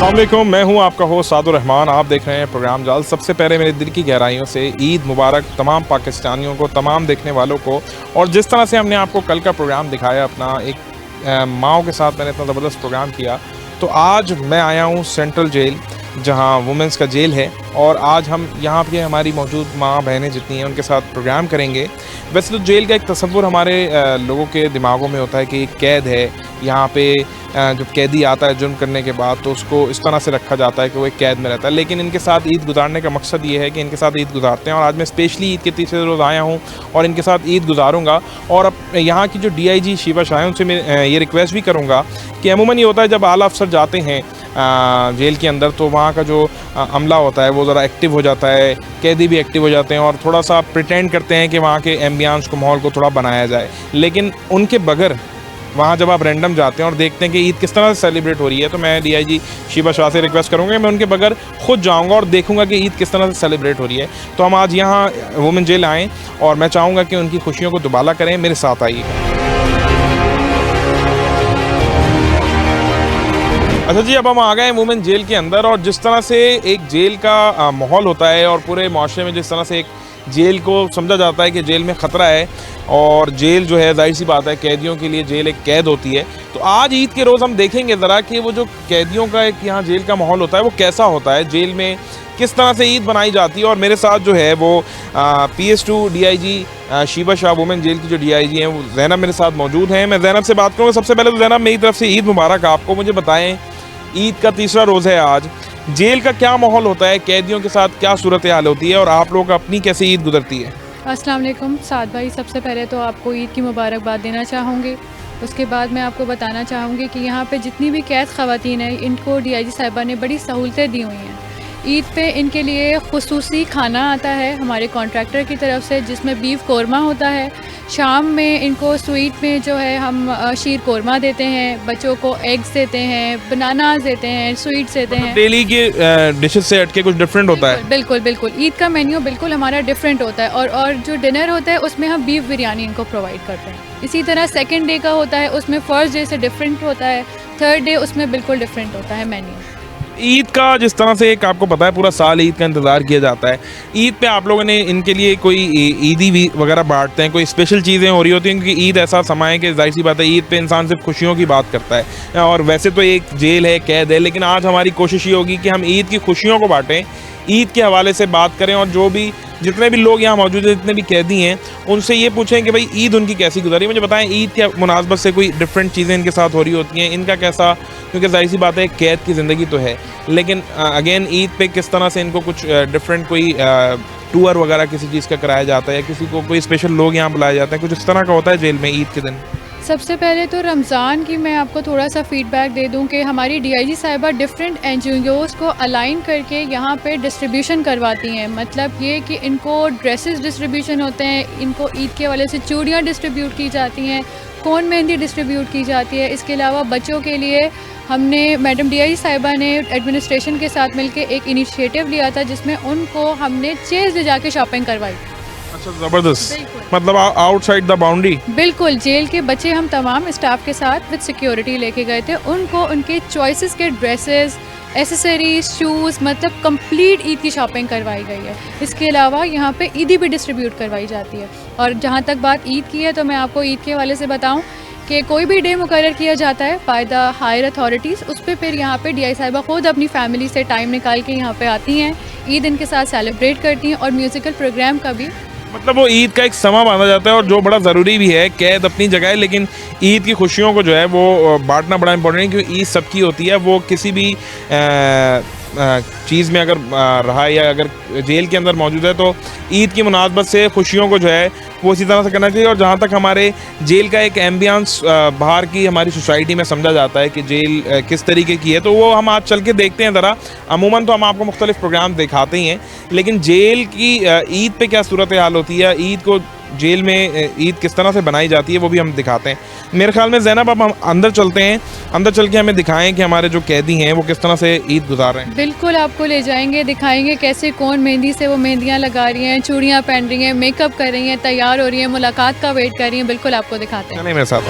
अस्सलाम वालेकुम, मैं हूं आपका होस्ट सादुर रहमान। आप देख रहे हैं प्रोग्राम जाल। सबसे पहले मेरे दिल की गहराइयों से ईद मुबारक तमाम पाकिस्तानियों को, तमाम देखने वालों को। और जिस तरह से हमने आपको कल का प्रोग्राम दिखाया, अपना एक माओ के साथ मैंने इतना ज़बरदस्त प्रोग्राम किया, तो आज मैं आया हूं सेंट्रल जेल, जहां वुमेंस का जेल है। और आज हम यहाँ पे हमारी मौजूद माँ बहनें जितनी हैं उनके साथ प्रोग्राम करेंगे। वैसे तो जेल का एक तस्वुर हमारे लोगों के दिमागों में होता है कि एक कैद है यहाँ पे। जब कैदी आता है जुर्म करने के बाद, तो उसको इस तरह से रखा जाता है कि वो एक कैद में रहता है। लेकिन इनके साथ ईद गुजारने का मकसद ये है कि इनके साथ ईद गुजारते हैं। और आज मैं स्पेशली ईद के तीसरे रोज़ आया हूँ और इनके साथ ईद गुजारूँगा। और अब यहाँ की जो DIG शीबा शाह है, उनसे मैं ये रिक्वेस्ट भी करूँगा कि अमूमन ये होता है जब आला अफसर जाते हैं जेल के अंदर, तो वहाँ का जो अमला होता है वो ज़रा एक्टिव हो जाता है, कैदी भी एक्टिव हो जाते हैं और थोड़ा सा प्रिटेंड करते हैं कि वहाँ के एम्बियंस को, माहौल को थोड़ा बनाया जाए। लेकिन उनके बगैर वहाँ जब आप रैंडम जाते हैं और देखते हैं कि ईद किस तरह से सेलिब्रेट हो रही है, तो मैं DIG शीबा शाह से रिक्वेस्ट करूँगा, मैं उनके बगैर खुद जाऊँगा और देखूँगा कि ईद किस तरह से सेलिब्रेट हो रही है। तो हम आज यहाँ वुमेन जेल आएँ और मैं चाहूँगा कि उनकी खुशियों को दुबाला करें। मेरे साथ आइएगा। अच्छा जी, अब हम आ गए हैं वुमेन जेल के अंदर। और जिस तरह से एक जेल का माहौल होता है और पूरे माशरे में जिस तरह से एक जेल को समझा जाता है कि जेल में ख़तरा है, और जेल जो है जाहिर सी बात है कैदियों के लिए जेल एक कैद होती है। तो आज ईद के रोज़ हम देखेंगे ज़रा कि वो जो कैदियों का एक यहाँ जेल का माहौल होता है वो कैसा होता है, जेल में किस तरह से ईद बनाई जाती है। और मेरे साथ जो है वो PS2 DIG Sheeba Shah women jail की जो DIG हैं, वो ज़ैनब मेरे साथ मौजूद हैं। मैं ज़ैनब से बात करूँगा। सबसे पहले तो ज़ैनब, मेरी तरफ से ईद मुबारक आपको। मुझे बताएं, ईद का तीसरा रोज़ है आज, जेल का क्या माहौल होता है, कैदियों के साथ क्या सूरत हाल होती है और आप लोग अपनी कैसे ईद गुजरती है? अस्सलाम वालेकुम साद भाई, सबसे पहले तो आपको ईद की मुबारकबाद देना चाहूँगी। उसके बाद मैं आपको बताना चाहूँगी कि यहाँ पे जितनी भी कैद ख़वातीन हैं, इनको DIG साहिबा ने बड़ी सहूलतें दी हुई हैं। ईद पे इनके लिए खुसूसी खाना आता है हमारे कॉन्ट्रैक्टर की तरफ से, जिसमें बीफ कोरमा होता है। शाम में इनको स्वीट में जो है हम शीर कोरमा देते हैं, बच्चों को एग्स देते हैं, बनानास देते हैं, स्वीट्स देते हैं। डेली के डिशेस से हटके कुछ डिफरेंट होता है? बिल्कुल बिल्कुल, ईद का मेन्यू बिल्कुल हमारा डिफरेंट होता है। और जो डिनर होता है उसमें हम बीफ बिरयानी इनको प्रोवाइड करते हैं। इसी तरह सेकंड डे का होता है, उसमें फर्स्ट डे से डिफरेंट होता है, थर्ड डे उसमें बिल्कुल डिफरेंट होता है मेन्यू। ईद का जिस तरह से एक आपको पता है पूरा साल ईद का इंतज़ार किया जाता है, ईद पे आप लोगों ने इनके लिए कोई ईदी वगैरह बांटते हैं, कोई स्पेशल चीज़ें हो रही होती हैं? क्योंकि ईद ऐसा समय है कि जाहिर सी बात है ईद पे इंसान सिर्फ खुशियों की बात करता है। और वैसे तो एक जेल है, कैद है, लेकिन आज हमारी कोशिश ये होगी कि हम ईद की खुशियों को बाँटें, ईद के हवाले से बात करें। और जो भी जितने भी लोग यहाँ मौजूद हैं, जितने भी कैदी हैं, उनसे ये पूछें कि भाई ईद उनकी कैसी गुजारी। मुझे बताएं, ईद के मुनासबत से कोई डिफरेंट चीज़ें इनके साथ हो रही होती हैं, इनका कैसा, क्योंकि जाहिर सी बात है कैद की ज़िंदगी तो है, लेकिन अगेन ईद पे किस तरह से इनको कुछ डिफरेंट कोई टूर वगैरह किसी चीज़ का कराया जाता है, या किसी को कोई स्पेशल लोग यहाँ बुलाए जाते हैं, कुछ इस तरह का होता है जेल में ईद के दिन? सबसे पहले तो रमज़ान की मैं आपको थोड़ा सा फ़ीडबैक दे दूं कि हमारी DIG साहिबा डिफरेंट NGOs को अलाइन करके यहाँ पे डिस्ट्रीब्यूशन करवाती हैं। मतलब ये कि इनको ड्रेसेस डिस्ट्रीब्यूशन होते हैं, इनको ईद के वाले से चूड़ियाँ डिस्ट्रीब्यूट की जाती हैं, कोन मेहंदी डिस्ट्रीब्यूट की जाती है। इसके अलावा बच्चों के लिए हमने मैडम DIG साहिबा ने एडमिनिस्ट्रेशन के साथ मिलकर एक इनिशिएटिव लिया था, जिसमें उनको हमने चेज़ ले जाके शॉपिंग करवाई। अच्छा, ज़बरदस्त। मतलब आउटसाइड द बाउंड्री? बिल्कुल, जेल के बच्चे हम तमाम स्टाफ के साथ विद सिक्योरिटी लेके गए थे। उनको उनके चॉइसेस के ड्रेसेस, एसेसरीज, शूज़, मतलब कंप्लीट ईद की शॉपिंग करवाई गई है। इसके अलावा यहाँ पे ईदी भी डिस्ट्रीब्यूट करवाई जाती है। और जहाँ तक बात ईद की है, तो मैं आपको ईद के हवाले से बताऊँ कि कोई भी डे मुकर्रर किया जाता है बाय द हायर अथॉरिटीज़, उस पर फिर यहाँ पे DIG साहिबा खुद अपनी फैमिली से टाइम निकाल के यहाँ पे आती हैं, ईद इनके साथ सेलिब्रेट करती हैं। और म्यूज़िकल प्रोग्राम का भी, मतलब वो ईद का एक समा बांधा जाता है, और जो बड़ा ज़रूरी भी है। कैद अपनी जगह है, लेकिन ईद की खुशियों को जो है वो बांटना बड़ा इंपॉर्टेंट है, क्योंकि ईद सबकी होती है। वो किसी भी चीज़ में अगर रहा या अगर जेल के अंदर मौजूद है, तो ईद की मुनासबत से खुशियों को जो है वो इसी तरह से करना चाहिए। और जहाँ तक हमारे जेल का एक एम्बियंस बाहर की हमारी सोसाइटी में समझा जाता है कि जेल किस तरीके की है, तो वो हम आज चल के देखते हैं ज़रा। अमूमन तो हम आपको मुख्तलिफ प्रोग्राम दिखाते ही हैं, लेकिन जेल की ईद पे क्या सूरत हाल होती है, ईद को जेल में ईद किस तरह से बनाई जाती है, वो भी हम दिखाते हैं। मेरे ख्याल में ज़ैनब, अब हम अंदर चलते हैं, अंदर चल के हमें दिखाएं कि हमारे जो कैदी हैं वो किस तरह से ईद गुजार रहे हैं। बिल्कुल आपको ले जाएंगे, दिखाएंगे कैसे कौन मेहंदी से वो मेहंदियाँ लगा रही हैं, चूड़ियाँ पहन रही हैं, मेकअप कर रही हैं, तैयार हो रही हैं, मुलाकात का वेट कर रही हैं। बिल्कुल आपको दिखाते हैं। नहीं, मेरे साथ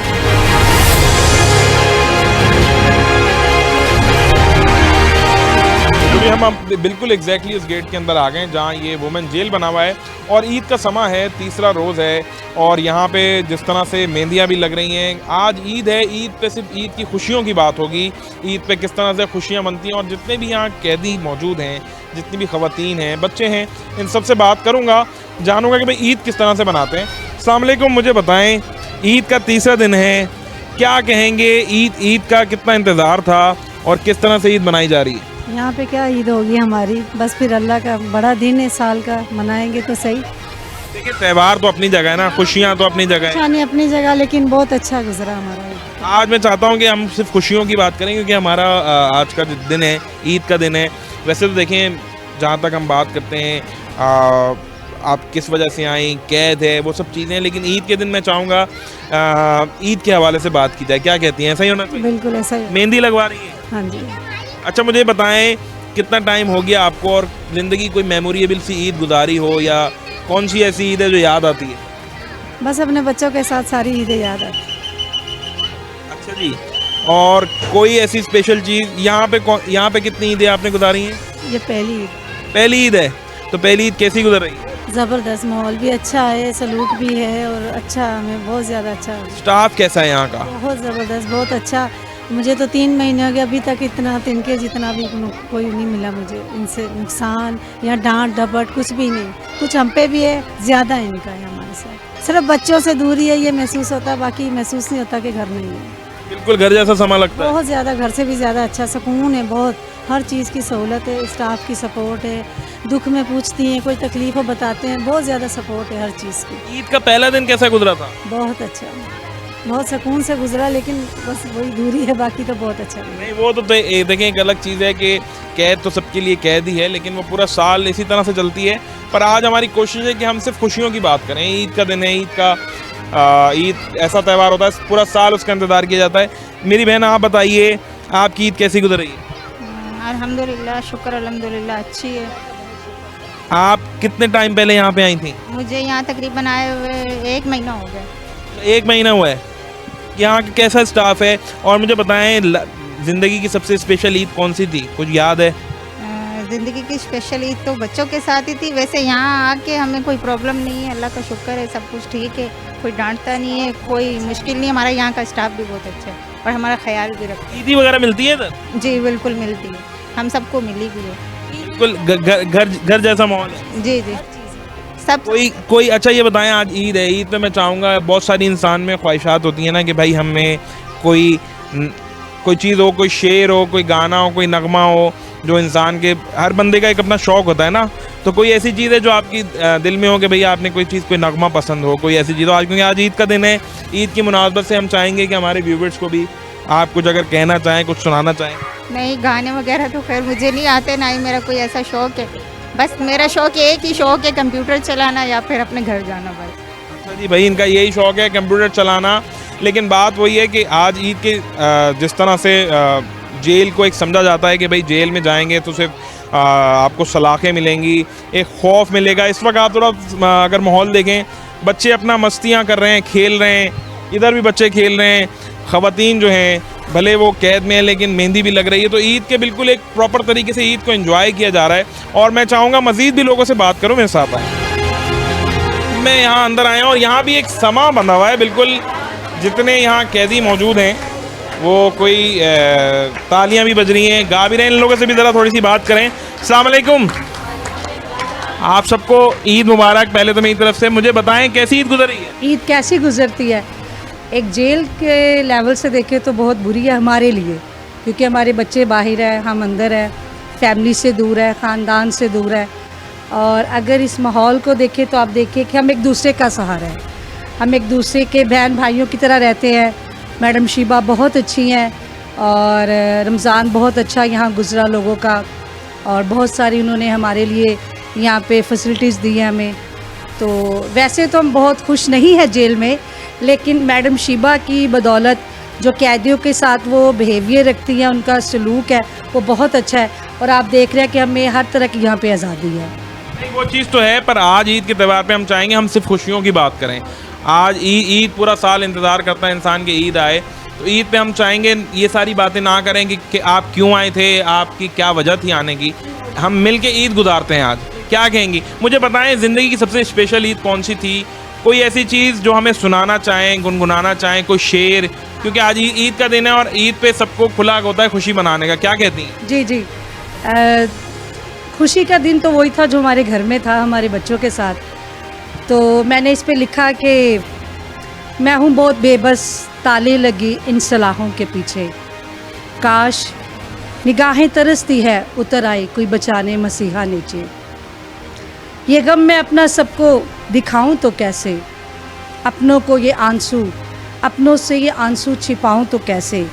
हम अब बिल्कुल एग्जैक्टली उस गेट के अंदर आ गए जहाँ ये वुमेन जेल बना हुआ है और ईद का समा है, तीसरा रोज़ है और यहाँ पे जिस तरह से मेहंदियाँ भी लग रही हैं। आज ईद है, ईद पे सिर्फ ईद की खुशियों की बात होगी, ईद पे किस तरह से खुशियाँ बनती हैं और जितने भी यहाँ कैदी मौजूद हैं, जितनी भी ख़वातीन हैं, बच्चे हैं, इन सब से बात करूँगा, जानूँगा कि भाई ईद किस तरह से मनाते हैं। अस्सलाम वालेकुम, मुझे बताएँ ईद का तीसरा दिन है, क्या कहेंगे ईद का कितना इंतज़ार था और किस तरह से ईद मनाई जा रही है? यहाँ पे क्या ईद होगी हमारी, बस फिर अल्लाह का बड़ा दिन है, साल का मनाएंगे तो सही। देखिए त्यौहार तो अपनी जगह है ना, खुशियाँ तो अपनी जगह है, अच्छा नहीं अपनी जगह, लेकिन बहुत अच्छा गुजरा हमारा ईद। आज मैं चाहता हूँ कि हम सिर्फ खुशियों की बात करें क्योंकि हमारा आज का जो दिन है, ईद का दिन है। वैसे तो देखें, जहाँ तक हम बात करते हैं आप किस वजह से आई, कैद है, वो सब चीज़ें, लेकिन ईद के दिन मैं चाहूँगा ईद के हवाले से बात की जाए। क्या कहती हैं, ऐसा ही होना चाहिए? बिल्कुल ऐसा ही। मेहंदी लगवा रही है? हाँ जी। अच्छा मुझे बताएं कितना टाइम हो गया आपको और ज़िंदगी कोई मेमोरेबल सी ईद गुजारी हो या कौन सी ऐसी ईद है जो याद आती है? बस अपने बच्चों के साथ सारी ईदें याद आती। अच्छा जी, और कोई ऐसी स्पेशल चीज़ यहाँ पे कितनी ईदें आपने गुजारी हैं? ये पहली ईद। पहली ईद है, तो पहली ईद कैसी गुजर रही है? ज़बरदस्त, माहौल भी अच्छा है, सलूक भी है और अच्छा, हमें बहुत ज़्यादा अच्छा। स्टाफ कैसा है यहाँ का? बहुत ज़बरदस्त, बहुत अच्छा। मुझे तो 3 महीने हो गए अभी तक, इतना तिनके जितना भी कोई नहीं मिला मुझे इनसे नुकसान या डांट डपट कुछ भी नहीं। कुछ हम पे भी है, ज़्यादा इनका है हमारे साथ। सिर्फ बच्चों से दूरी है ये महसूस होता है, बाकी महसूस नहीं होता कि घर नहीं है। बिल्कुल घर जैसा समा लगता है। बहुत ज़्यादा, घर से भी ज़्यादा अच्छा सुकून है, बहुत हर चीज़ की सहूलत है, स्टाफ की सपोर्ट है, दुख में पूछती हैं, कोई तकलीफ हो बताते हैं, बहुत ज़्यादा सपोर्ट है हर चीज़ की। ईद का पहला दिन कैसा गुजरा था? बहुत अच्छा, बहुत सुकून से गुजरा, लेकिन बस वही दूरी है, बाकी तो बहुत अच्छा है। नहीं वो तो देखें एक अलग चीज़ है कि कैद तो सबके लिए कैद ही है, लेकिन वो पूरा साल इसी तरह से चलती है। पर आज हमारी कोशिश है कि हम सिर्फ खुशियों की बात करें। ईद का दिन है, ईद ऐसा त्यौहार होता है पूरा साल उसका इंतज़ार किया जाता है। मेरी बहन आप बताइए आपकी ईद कैसी गुजर रही है? अल्हम्दुलिल्लाह, शुक्र अल्हम्दुलिल्लाह अच्छी है। आप कितने टाइम पहले यहाँ पे आई थी? मुझे यहाँ तकरीबन आए हुए 1 महीना हो गया। 1 महीना हुआ है। यहाँ का कैसा स्टाफ है और मुझे बताएं ज़िंदगी की सबसे स्पेशल ईद कौन सी थी, कुछ याद है? ज़िंदगी की स्पेशल ईद तो बच्चों के साथ ही थी। वैसे यहाँ आके हमें कोई प्रॉब्लम नहीं है, अल्लाह का शुक्र है, सब कुछ ठीक है, कोई डांटता नहीं है, कोई मुश्किल नहीं है। हमारा यहाँ का स्टाफ भी बहुत अच्छा है और हमारा ख्याल भी रखता है। ईदी वगैरह मिलती है इधर? जी बिल्कुल मिलती है, हम सबको मिली भी है। बिल्कुल घर जैसा माहौल है? जी जी सब कोई अच्छा ये बताएं, आज ईद है, ईद पे मैं चाहूँगा बहुत सारी इंसान में ख्वाहिशात होती है ना कि भाई हमें कोई चीज़ हो, कोई शेर हो, कोई गाना हो, कोई नगमा हो, जो इंसान के हर बंदे का एक अपना शौक़ होता है ना, तो कोई ऐसी चीज़ है जो आपकी दिल में हो कि भैया आपने कोई चीज़, कोई नगमा पसंद हो, कोई ऐसी चीज़ हो आज, क्योंकि आज ईद का दिन है, ईद की मुनासबत से हम चाहेंगे कि हमारे व्यूवर्स को भी आप कुछ अगर कहना चाहें, कुछ सुनाना चाहें। नहीं, गाने वगैरह तो खैर मुझे नहीं आते, ना ही मेरा कोई ऐसा शौक़ है। बस मेरा शौक़ एक ही शौक़ है, कंप्यूटर चलाना या फिर अपने घर जाना बस। अच्छा जी, भाई इनका यही शौक़ है कंप्यूटर चलाना। लेकिन बात वही है कि आज ईद के जिस तरह से जेल को एक समझा जाता है कि भाई जेल में जाएंगे तो सिर्फ आपको सलाखें मिलेंगी, एक खौफ मिलेगा। इस वक्त आप थोड़ा अगर माहौल देखें, बच्चे अपना मस्तियाँ कर रहे हैं, खेल रहे हैं, इधर भी बच्चे खेल रहे हैं, ख़वातीन जो हैं भले वो कैद में है लेकिन मेहंदी भी लग रही है। तो ईद के बिल्कुल एक प्रॉपर तरीके से ईद को एंजॉय किया जा रहा है और मैं चाहूँगा मज़ीद भी लोगों से बात करूँ मेरे साथ आए। मैं यहाँ अंदर आया और यहाँ भी एक समा बंधा हुआ है, बिल्कुल जितने यहाँ कैदी मौजूद हैं वो कोई तालियां भी बज रही हैं, गा भी रहे हैं। इन लोगों से भी ज़रा थोड़ी सी बात करें। अस्सलाम वालेकुम, आप सबको ईद मुबारक। पहले तो मेरी तरफ से मुझे बताएं कैसी ईद गुजर रही है? ईद कैसी गुजरती है, एक जेल के लेवल से देखें तो बहुत बुरी है हमारे लिए, क्योंकि हमारे बच्चे बाहर हैं, हम अंदर हैं, फैमिली से दूर है, ख़ानदान से दूर है। और अगर इस माहौल को देखें तो आप देखिए कि हम एक दूसरे का सहारा है, हम एक दूसरे के बहन भाइयों की तरह रहते हैं। मैडम शीबा बहुत अच्छी हैं और रमज़ान बहुत अच्छा यहाँ गुजरा लोगों का, और बहुत सारी उन्होंने हमारे लिए यहाँ पे फैसिलिटीज़ दी हैं हमें। तो वैसे तो हम बहुत खुश नहीं है जेल में, लेकिन मैडम शीबा की बदौलत जो कैदियों के साथ वो बिहेवियर रखती हैं, उनका सलूक है वो बहुत अच्छा है। और आप देख रहे हैं कि हमें हर तरह की यहाँ पे आज़ादी है। नहीं वो चीज़ तो है, पर आज ईद के त्यौहार पे हम चाहेंगे हम सिर्फ खुशियों की बात करें। आज ईद पूरा साल इंतज़ार करता है इंसान की ईद आए, तो ईद पे हम चाहेंगे ये सारी बातें ना करें कि आप क्यों आए थे, आपकी क्या वजह थी आने की। हम मिल के ईद गुजारते हैं आज, क्या कहेंगी? मुझे बताएं ज़िंदगी की सबसे स्पेशल ईद कौन सी थी? कोई ऐसी चीज़ जो हमें सुनाना चाहें, गुनगुनाना चाहें, कोई शेर, क्योंकि आज ईद का दिन है और ईद पे सबको खुला होता है खुशी मनाने का, क्या कहती हैं? जी जी खुशी का दिन तो वही था जो हमारे घर में था, हमारे बच्चों के साथ। तो मैंने इस पे लिखा कि मैं हूँ बहुत बेबस, ताले लगी इन सलाहों के पीछे, काश निगाहें तरसती है उतर आई कोई बचाने मसीहा नीचे। ये गम मैं अपना सबको दिखाऊं तो कैसे, अपनों को ये आंसू, अपनों से ये आंसू छिपाऊं तो कैसे,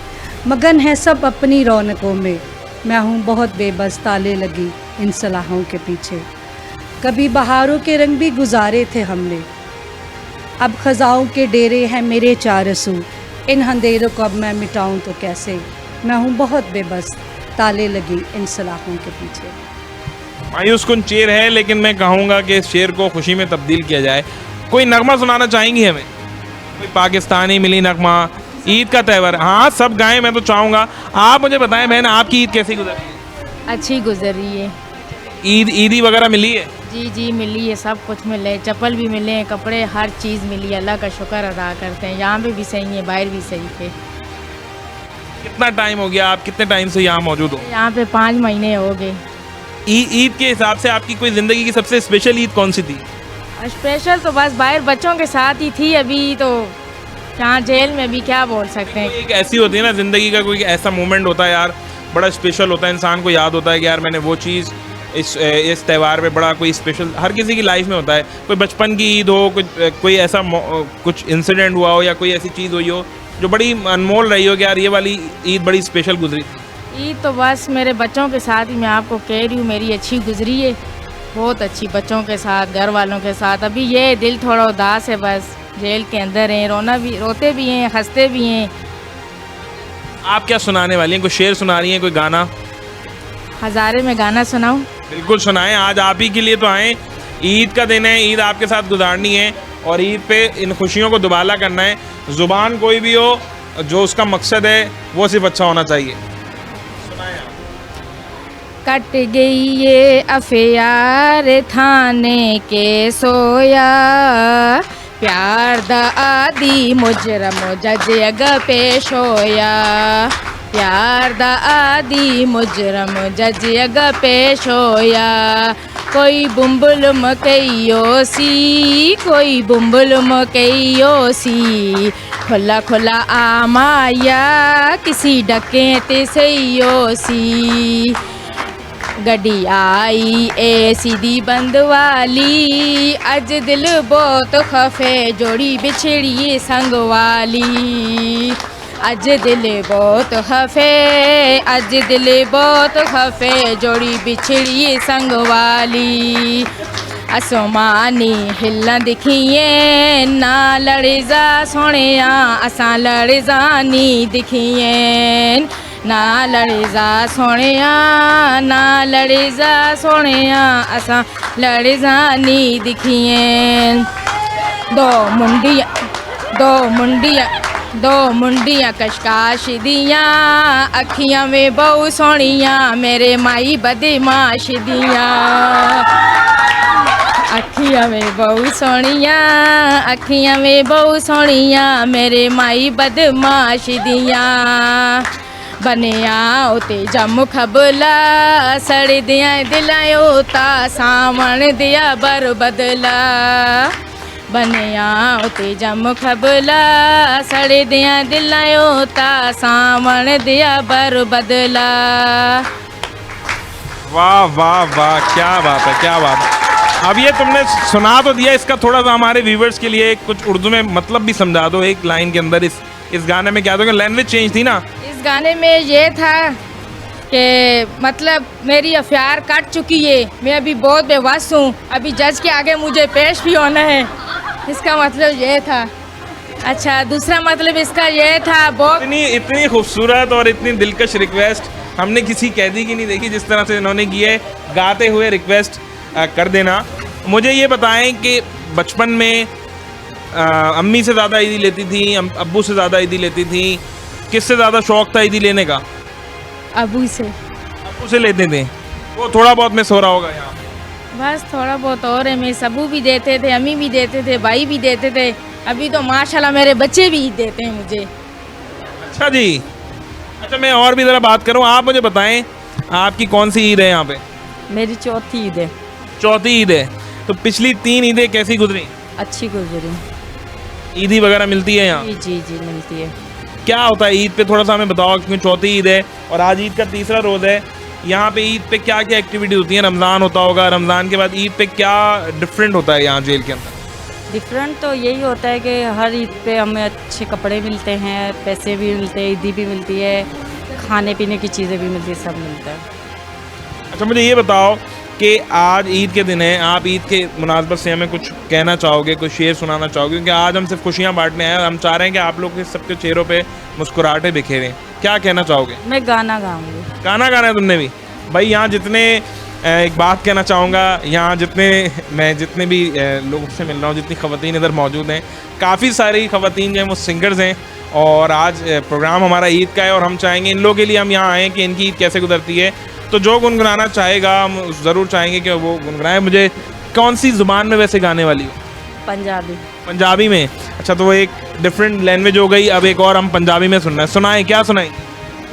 मगन है सब अपनी रौनकों में, मैं हूँ बहुत बेबस, ताले लगी इन सलाहों के पीछे। कभी बहारों के रंग भी गुजारे थे हमने, अब खजाओं के डेरे हैं मेरे चारसू, इन अंधेरों को अब मैं मिटाऊं तो कैसे, मैं हूँ बहुत बेबस, ताले लगी इन सलाहों के पीछे। मायूस कुन शेर है, लेकिन मैं कहूँगा कि इस शेर को खुशी में तब्दील किया जाए। कोई नगमा सुनाना चाहेंगी हमें? कोई पाकिस्तानी मिली नगमा, ईद का त्यौहार? हाँ, सब गाएं, मैं तो चाहूँगा। आप मुझे बताएं बहन, आपकी ईद कैसी गुजरी है? अच्छी गुजरी है। ईदी वगैरह मिली है? जी जी मिली है, सब कुछ मिले, चप्पल भी मिले हैं, कपड़े, हर चीज़ मिली है। अल्लाह का शुक्र अदा करते हैं। यहाँ पे भी सही है, बाहर भी सही थे। कितना टाइम हो गया, आप कितने टाइम से यहाँ मौजूद हो? यहाँ पे 5 महीने हो गए। ईद के हिसाब से आपकी कोई ज़िंदगी की सबसे स्पेशल ईद कौन सी थी? स्पेशल तो बस बाहर बच्चों के साथ ही थी। अभी तो यहाँ जेल में भी क्या बोल सकते हैं। एक ऐसी होती है ना ज़िंदगी का, कोई ऐसा मोमेंट होता है यार, बड़ा स्पेशल होता है, इंसान को याद होता है कि यार मैंने वो चीज़ इस त्यौहार पे बड़ा कोई स्पेशल, हर किसी की लाइफ में होता है। कोई बचपन की ईद हो, कोई ऐसा कुछ इंसिडेंट हुआ हो या कोई ऐसी चीज़ हुई हो जो बड़ी अनमोल रही हो कि यार ये वाली ईद बड़ी स्पेशल गुजरी थी। ईद तो बस मेरे बच्चों के साथ ही मैं आपको कह रही हूँ, मेरी अच्छी गुजरी है, बहुत अच्छी, बच्चों के साथ, घर वालों के साथ। अभी ये दिल थोड़ा उदास है, बस जेल के अंदर हैं, रोते भी हैं, हंसते भी हैं। आप क्या सुनाने वाली हैं? कोई शेर सुना रही हैं, कोई गाना? हज़ारे में गाना सुनाऊँ? बिल्कुल सुनाएं, आज आप ही के लिए तो आए। ईद का दिन है, ईद आपके साथ गुजारनी है और ईद पे इन खुशियों को दुबाला करना है। ज़ुबान कोई भी हो, जो उसका मकसद है वो सिर्फ अच्छा होना चाहिए। कट गई ये अफियार थाने के सोया, प्यार दा आदि मुजरम जज अग पेश होया, प्यार दा आदि मुजरम जज अग पेश होया। कोई बुंबुल मकइयो सी, कोई बुंबुल मकइयो सी, खुला खुला आमाया किसी डके ते सइयो सी। गड्डी आई ए सीधी बंद वाली, अज दिल बहुत खफे जोड़ी बिछड़ी संग वाली, अज दिल बहुत खफे, अज दिल बहुत खफे जोड़ी बिछड़ी संग वाली। असमानी हिल्ला दिखिए ना लड़जा सोनिया, असां लड़जानी दिखिए ना लड़जा सोनिया, ना लड़जा सोनिया, असां लड़जानी दिखिए। दो मुंडियाँ कशकाश दियाँ, अखियाँ में बहु सोनिया, मेरे माई बदमाश दियाँ। अखियाँ में बहु सोनिया, अखियाँ में बहु सोनिया, मेरे माई बदमाश दियाँ। बनिया उते जम खबला, सड़ दिया दिलायो ता सावण दिया बर बदला। बनिया उते जम खबला, सड़ दिया दिलायो ता सावण दिया बर बदला। वाह वाह वाह, क्या बात है, क्या बात है। अब ये तुमने सुना तो दिया, इसका थोड़ा सा हमारे व्यूवर्स के लिए कुछ उर्दू में मतलब भी समझा दो एक लाइन के अंदर। इस गाने में क्या था, लैंग्वेज चेंज थी ना? इस गाने में ये था कि मतलब मेरी अफेयर कट चुकी है, मैं अभी बहुत बेबस हूँ, अभी जज के आगे मुझे पेश भी होना है, इसका मतलब ये था। अच्छा, दूसरा मतलब इसका ये था, बहुत इतनी खूबसूरत और इतनी दिलकश रिक्वेस्ट हमने किसी कैदी की नहीं देखी जिस तरह से इन्होंने की है, गाते हुए रिक्वेस्ट कर देना। मुझे ये बताएं कि बचपन में अम्मी से ज़्यादा ईदी लेती थी, अब्बू से ज़्यादा ईदी लेती थी, किससे ज़्यादा शौक़ था ईदी लेने का? अबू से। अब्बू से लेते थे। वो थोड़ा बहुत मिस हो रहा होगा यहाँ? बस थोड़ा बहुत और है। मैं सबू भी देते थे, अम्मी भी देते थे, भाई भी देते थे। अभी तो माशाल्लाह मेरे बच्चे भी ईद देते हैं मुझे। अच्छा जी, अच्छा मैं और भी ज़रा बात करूँ, आप मुझे बताएं आपकी कौन सी ईद है यहाँ पे? मेरी चौथी ईद है। चौथी ईद है, तो पिछली 3 ईदें कैसी गुजरी? अच्छी गुजरी। ईदी वगैरह मिलती है यहाँ? जी जी जी मिलती है। क्या होता है ईद पे, थोड़ा सा हमें बताओ, क्योंकि चौथी ईद है और आज ईद का तीसरा रोज़ है। यहाँ पे ईद पे क्या क्या एक्टिविटी होती है? रमज़ान होता होगा, रमज़ान के बाद ईद पे क्या डिफरेंट होता है यहाँ जेल के अंदर? डिफरेंट तो यही होता है कि हर ईद पे हमें अच्छे कपड़े मिलते हैं, पैसे भी मिलते हैं, ईदी भी मिलती है, खाने पीने की चीज़ें भी मिलती है, सब मिलता है। अच्छा मुझे ये बताओ कि आज ईद के दिन है, आप ईद के मुनासबत से हमें कुछ कहना चाहोगे, कुछ शेर सुनाना चाहोगे? क्योंकि आज हम सिर्फ खुशियाँ बांटने आए हैं, हम चाह रहे हैं कि आप लोग के सबके चेहरों पे मुस्कुराहटें बिखेरें। क्या कहना चाहोगे? मैं गाना गाऊंगी। गाना गाना है तुमने भी? भाई यहाँ जितने एक बात कहना चाहूँगा, यहाँ जितने भी लोगों से मिल रहा हूँ, जितनी ख़वातीन इधर मौजूद हैं, काफ़ी सारी ख़वातीन जो हैं वो सिंगर्स हैं और आज प्रोग्राम हमारा ईद का है और हम चाहेंगे इन लोगों के लिए हम यहाँ आएँ कि इनकी ईद कैसे गुजरती है। तो जो गुनगुनाना चाहेगा हम ज़रूर चाहेंगे कि वो गुनगुनाए। मुझे कौन सी ज़ुबान में वैसे गाने वाली हो? पंजाबी। पंजाबी में? अच्छा तो वो एक डिफरेंट लैंग्वेज हो गई, अब एक और हम पंजाबी में सुनना है। सुनाएं, क्या सुनाएं?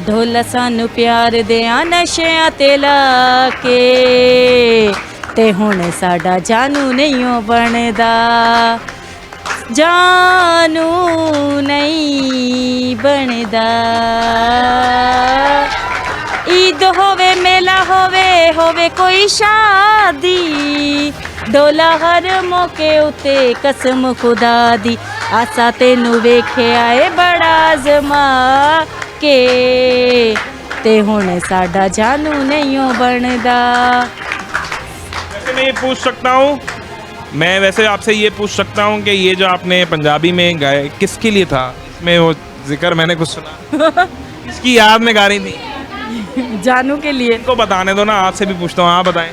ढोला सानू प्यार दिया नशियां ते ला के ते हुण साडा जानू नहीं बनदा, जानू नहीं बनदा। ईद होवे मेला होवे कोई शादी, डोला हर मौके उते कसम खुदा दी, आसा तेनू वेख्या है बड़ा जमा के ते हुण साडा जानू नहीं बनदा। वैसे मैं ये पूछ सकता हूँ, मैं वैसे आपसे ये पूछ सकता हूँ कि ये जो आपने पंजाबी में गाए किसके लिए था? इसमें वो जिक्र मैंने कुछ सुना, किसकी याद में गा रही थी? जानू के लिए। इनको बताने दो ना, आपसे भी पूछता हूँ, आप बताएं।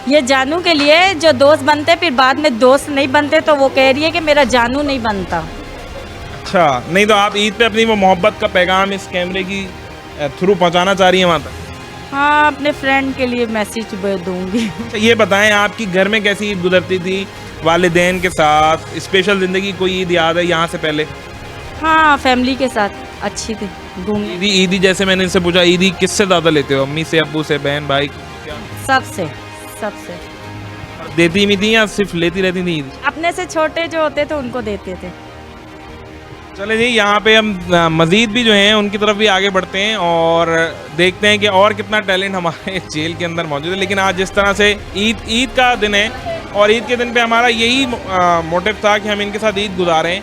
ये जानू के लिए जो दोस्त बनते फिर बाद में दोस्त नहीं बनते, तो वो कह रही है कि मेरा जानू नहीं बनता। अच्छा, नहीं तो आप ईद पे अपनी वो मोहब्बत का पैगाम इस कैमरे की थ्रू पहुंचाना चाह रही हैं वहाँ तक? हाँ, अपने फ्रेंड के लिए मैसेज दूंगी। अच्छा ये बताएं, आपकी घर में कैसी ईद गुजरती थी वालिदैन के साथ? स्पेशल ज़िंदगी कोई ईद याद है यहाँ से पहले? हाँ, फैमिली के साथ अच्छी थी, घूमने। ईदी जैसे मैंने इनसे पूछा, ईदी किससे ज़्यादा लेते हो? अम्मी से, अब्बू से, बहन भाई? क्या सबसे देती भी थी या सिर्फ लेती रहती थी ईद? अपने से छोटे जो होते थे उनको देते थे। चले जी, यहाँ पे हम मज़ीद भी जो हैं उनकी तरफ भी आगे बढ़ते हैं और देखते हैं कि और कितना टैलेंट हमारे जेल के अंदर मौजूद है। लेकिन आज जिस तरह से ईद का दिन है और ईद के दिन पे हमारा यही मोटिव था कि हम इनके साथ ईद गुजारें।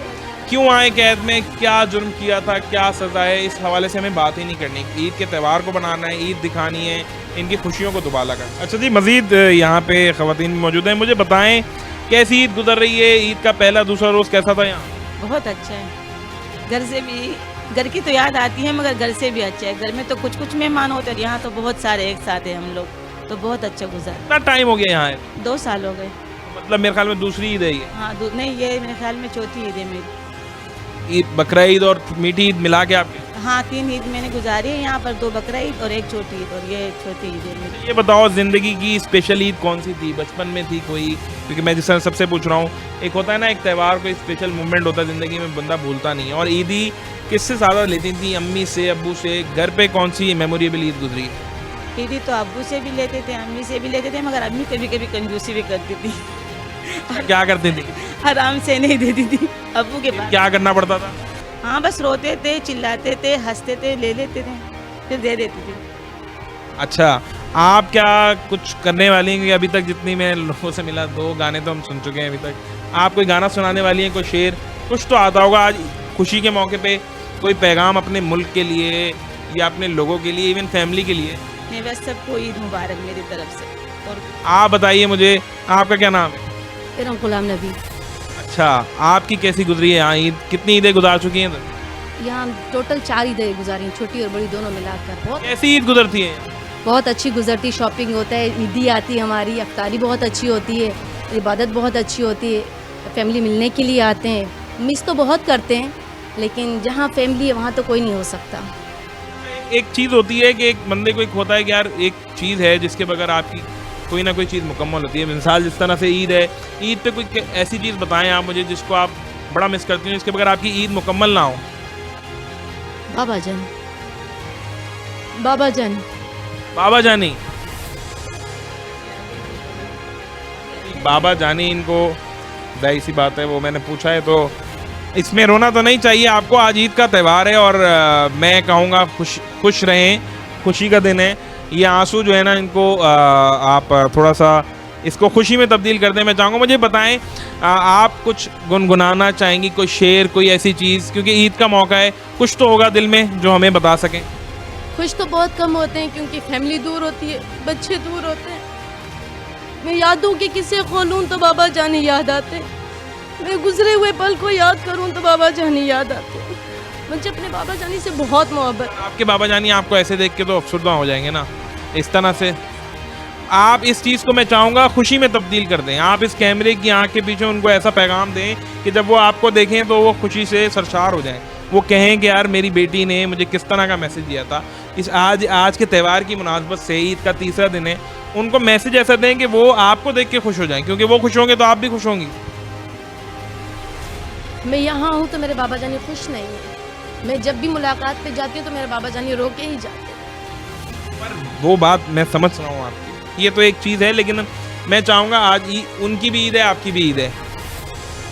क्यों आए कैद में, क्या जुर्म किया था, क्या सज़ा है, इस हवाले से हमें बात ही नहीं करनी। ईद के त्यौहार को बनाना है, ईद दिखानी है, इनकी खुशियों को दुबाला करना। अच्छा जी, मज़ीद यहाँ पे ख़वातीन मौजूद हैं, मुझे बताएं कैसी ईद गुजर रही है? ईद का पहला दूसरा रोज़ कैसा था यहाँ? बहुत अच्छा है। घर से भी, घर की तो याद आती है मगर घर से भी अच्छा है। घर में तो कुछ मेहमान होते हैं, यहाँ तो बहुत सारे एक साथ हैं हम लोग, तो बहुत अच्छा गुजरा। कितना टाइम हो गया यहाँ है? 2 साल हो गए। मतलब मेरे ख्याल में दूसरी ईद है ये? हाँ, नहीं ये मेरे ख्याल में चौथी ईद है मेरी। ईद, बकरा ईद और मीठी ईद मिला के आपके? हाँ, 3 ईद मैंने गुजारी है यहाँ पर, 2 बकरा ईद और 1 छोटी ईद, और ये छोटी ईद है मेरी। ये बताओ ज़िंदगी की स्पेशल ईद कौन सी थी? बचपन में थी कोई? क्योंकि मैं जिस तरह सबसे पूछ रहा हूँ, एक होता है ना एक त्यौहार, कोई स्पेशल मोमेंट होता है ज़िंदगी में, बंदा भूलता नहीं है। और ईदी किससे ज़्यादा लेती थी, अम्मी से, अब्बू से? घर पे कौन सी मेमोरेबल ईद गुजरी? ईदी तो अब्बू से भी लेते थे, अम्मी से भी लेते थे, मगर अम्मी कभी कभी कंजूसी भी करती थी। क्या करती थी? आराम से नहीं देती थी अब्बू के पास। क्या करना पड़ता था? हाँ, बस रोते थे, चिल्लाते थे, हंसते थे, ले लेते थे, फिर दे देती थी। अच्छा, आप क्या कुछ करने वाली हैं? कि अभी तक जितनी मैं लोगों से मिला, 2 गाने तो हम सुन चुके हैं अभी तक। आप कोई गाना सुनाने वाली हैं, कोई शेर कुछ तो आता होगा? आज खुशी के मौके पे कोई पैगाम अपने मुल्क के लिए या अपने लोगों के लिए, इवन फैमिली के लिए? नहीं, बस सबको ईद मुबारक मेरी तरफ से। और आप बताइए मुझे, आपका क्या नाम है? मेरा गुलाम नबी। अच्छा, आपकी कैसी गुजरी है यहाँ ईद? कितनी ईदें गुजार चुकी हैं? यहाँ टोटल 4 ईदें गुजारी, छोटी और बड़ी दोनों मिलाकर। कैसी ईद गुजरती है? बहुत अच्छी गुजरती। शॉपिंग होता है, ईदी आती है हमारी, अफ्तारी बहुत अच्छी होती है, इबादत बहुत अच्छी होती है, फैमिली मिलने के लिए आते हैं। मिस तो बहुत करते हैं, लेकिन जहाँ फैमिली है वहाँ तो कोई नहीं हो सकता। एक चीज़ होती है कि एक बंदे को एक होता है कि यार एक चीज़ है जिसके बगैर आपकी कोई ना कोई चीज़ मुकम्मल होती है। मिसाल जिस तरह से ईद है, ईद पे कोई ऐसी चीज़ बताएं आप मुझे जिसको आप बड़ा मिस करती हो, जिसके बगैर आपकी ईद मुकम्मल ना हो। बाबा जान, बाबा जान, बाबा जानी, बाबा जानी इनको जाहिर सी बात है वो मैंने पूछा है, तो इसमें रोना तो नहीं चाहिए आपको। आज ईद का त्यौहार है और मैं कहूँगा खुश रहें, खुशी का दिन है। ये आंसू जो है ना इनको आप थोड़ा सा इसको खुशी में तब्दील कर दें। मैं चाहूँगा मुझे बताएं आप कुछ गुनगुनाना चाहेंगी, कोई शेर, कोई ऐसी चीज़, क्योंकि ईद का मौका है, कुछ तो होगा दिल में जो हमें बता सकें। खुश तो बहुत कम होते हैं क्योंकि फैमिली दूर होती है, बच्चे दूर होते हैं। मैं यादों के किस्से खोलूं तो बाबा जानी याद आते, मैं गुजरे हुए पल को याद करूं तो बाबा जानी याद आते। मुझे अपने बाबा जानी से बहुत मोहब्बत। आपके बाबा जानी आपको ऐसे देख के तो अफसरदा हो जाएंगे ना, इस तरह से आप इस चीज़ को मैं चाहूँगा खुशी में तब्दील कर दें। आप इस कैमरे की आंख के पीछे उनको ऐसा पैगाम दें कि जब वो आपको देखें तो वो खुशी से सरशार हो जाएं, वो कहें कि यार मेरी बेटी ने मुझे किस तरह का मैसेज दिया था। इस आज के त्यौहार की मुनासबत से, ईद का तीसरा दिन है, उनको मैसेज ऐसा दें कि वो आपको देख के खुश हो जाएं, क्योंकि वो खुश होंगे तो आप भी खुश होंगी। मैं यहाँ हूँ तो मेरे बाबा जानी खुश नहीं है। मैं जब भी मुलाकात पे जाती हूँ तो मेरे बाबा जानी रो के ही जाते हैं। पर वो बात मैं समझ रहा हूँ आपकी, ये तो एक चीज़ है, लेकिन मैं चाहूँगा आज उनकी भी ईद है, आपकी भी ईद है।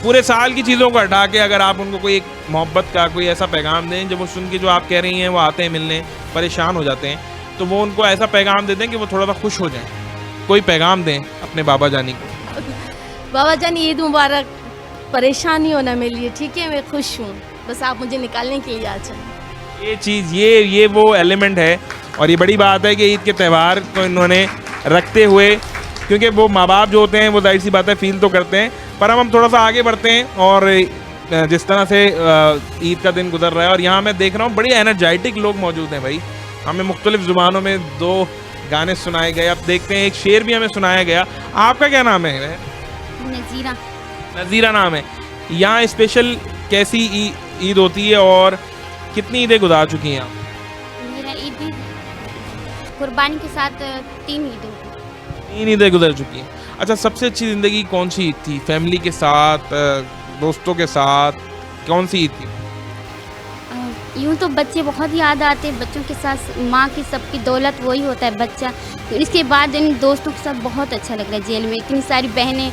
पूरे साल की चीज़ों को हटा के अगर आप उनको कोई एक मोहब्बत का कोई ऐसा पैगाम दें, जब वो सुन के जो आप कह रही हैं वो आते हैं मिलने, परेशान हो जाते हैं, तो वो उनको ऐसा पैगाम दे दें कि वो थोड़ा सा खुश हो जाएं। कोई पैगाम दें अपने बाबा जानी को। बाबा जानी ईद मुबारक, परेशानी होना मेरे लिए, ठीक है, मैं खुश हूँ, बस आप मुझे निकालने के लिए आ जाए। ये चीज़ ये वो एलिमेंट है और ये बड़ी बात है कि ईद के त्यौहार को इन्होंने रखते हुए, क्योंकि वो माँ बाप जो होते हैं वो जाहिर सी बात है फील तो करते हैं, पर हम थोड़ा सा आगे बढ़ते हैं और जिस तरह से ईद का दिन गुजर रहा है और यहाँ मैं देख रहा हूँ बड़ी एनर्जेटिक लोग मौजूद हैं भाई। हमें मुख्तलिफ ज़ुबानों में 2 गाने सुनाए गए, अब देखते हैं एक शेर भी हमें सुनाया गया। आपका क्या नाम है? नज़ीरा। नज़ीरा नाम है। यहाँ स्पेशल कैसी ईद होती है और कितनी ईदें गुजार चुकी हैं आप? मेरा ईद कुर्बानी के साथ 3 ईद होगी। 3 ईदें गुजर चुकी हैं। अच्छा, सबसे अच्छी ज़िंदगी कौन सी ईद थी? फैमिली के साथ, दोस्तों के साथ, कौन सी ईद थी? यूँ तो बच्चे बहुत याद आते हैं, बच्चों के साथ माँ की सबकी दौलत वही होता है बच्चा। तो इसके बाद इन दोस्तों के साथ बहुत अच्छा लग रहा है। जेल में इतनी सारी बहनें,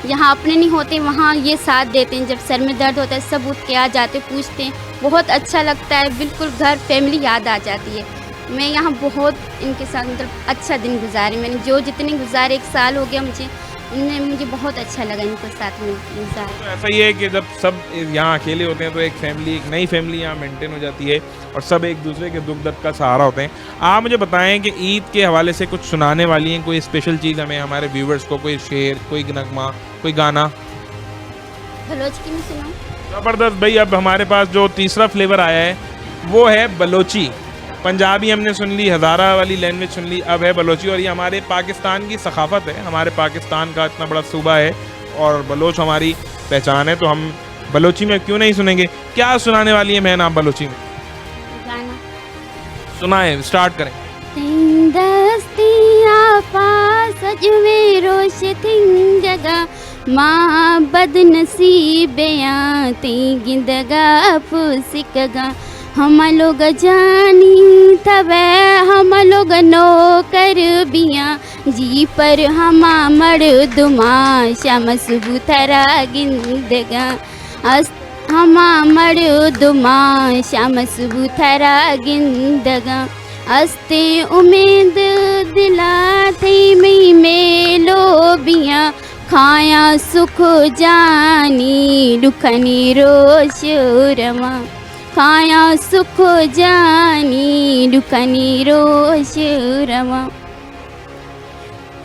यहाँ अपने नहीं होते वहाँ ये साथ देते हैं, जब सर में दर्द होता है सब उठ के आ जाते, पूछते हैं, बहुत अच्छा लगता है, बिल्कुल घर फैमिली याद आ जाती है। मैं यहाँ बहुत इनके साथ मतलब अच्छा दिन गुजारे, मैंने जो जितने गुजारे, 1 साल हो गया मुझे बहुत अच्छा लगा इनके साथ में गुजारे। तो ऐसा ही है कि जब सब यहाँ अकेले होते हैं तो एक फैमिली, एक नई फैमिली यहाँ मेंटेन हो जाती है और सब एक दूसरे के दुख दर्द का सहारा होते हैं। आप मुझे बताएं कि ईद के हवाले से कुछ सुनाने वाली हैं, कोई स्पेशल चीज़ हमें, हमारे व्यूवर्स को, कोई शेर, कोई नगमा, कोई गाना? बलोच की मैं सुनाऊँ? ज़बरदस्त भाई। अब हमारे पास जो तीसरा फ्लेवर आया है वो है बलोची। पंजाबी हमने सुन ली, हज़ारा वाली लैंग्वेज सुन ली, अब है बलोची। और ये हमारे पाकिस्तान की सकाफ़त है, हमारे पाकिस्तान का इतना बड़ा सूबा है और बलोच हमारी पहचान है, तो हम बलोची में क्यों नहीं सुनेंगे। क्या सुनाने वाली है मैन आप बलोची में? गाना सुनाए, स्टार्ट करें। माँ बदनसीबिया गिंदगा फुसिकगा, हम लोग जानी तवे हम लोग नौकर बिया, जी पर हमा मर्दुमा शमस बुथरा गिंदगा, हमा मर्दुमा शमस बुथरा गिंदगा, अस्ते उम्मीद दिला थी मई मेलो बिया, खाया सुख जानी दुखनी रोश रमा, खाया सुख जानी दुखनी रोश रमा,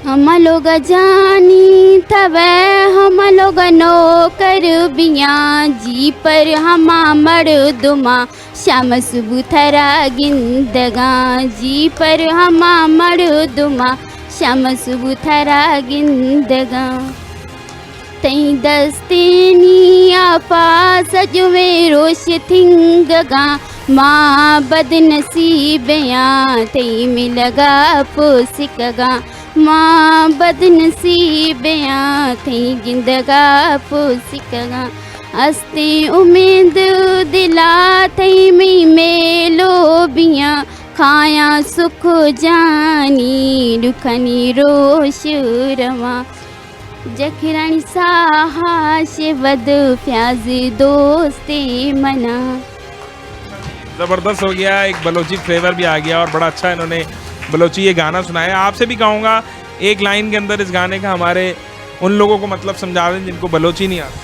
हम लोग जानी तवे हम लोग नौकर बिया, जी पर हमा मर्दुमा शमस बुथरा गिंदगा, जी पर हमा मर्दुमा शमस बुथरा गिंदगा, तई दस्तेनी आपा सजवे रोश थिंगगा, माँ बदनसीबियाँ थई मिलगा पोसिकगा माँ बदनसीबियाँ थई गिंदगा पोसिकगा हस्ते उम्मीद दिला थई मी मेलो बियाँ खाया सुख जानी दुखनी रोश रवा जखरानी साहाश वद प्याज दोस्ते मना। ज़बरदस्त हो गया, एक बलोची फ्लेवर भी आ गया और बड़ा अच्छा इन्होंने बलोची ये गाना सुनाया। आपसे भी कहूँगा एक लाइन के अंदर इस गाने का हमारे उन लोगों को मतलब समझा दें जिनको बलोची नहीं आता।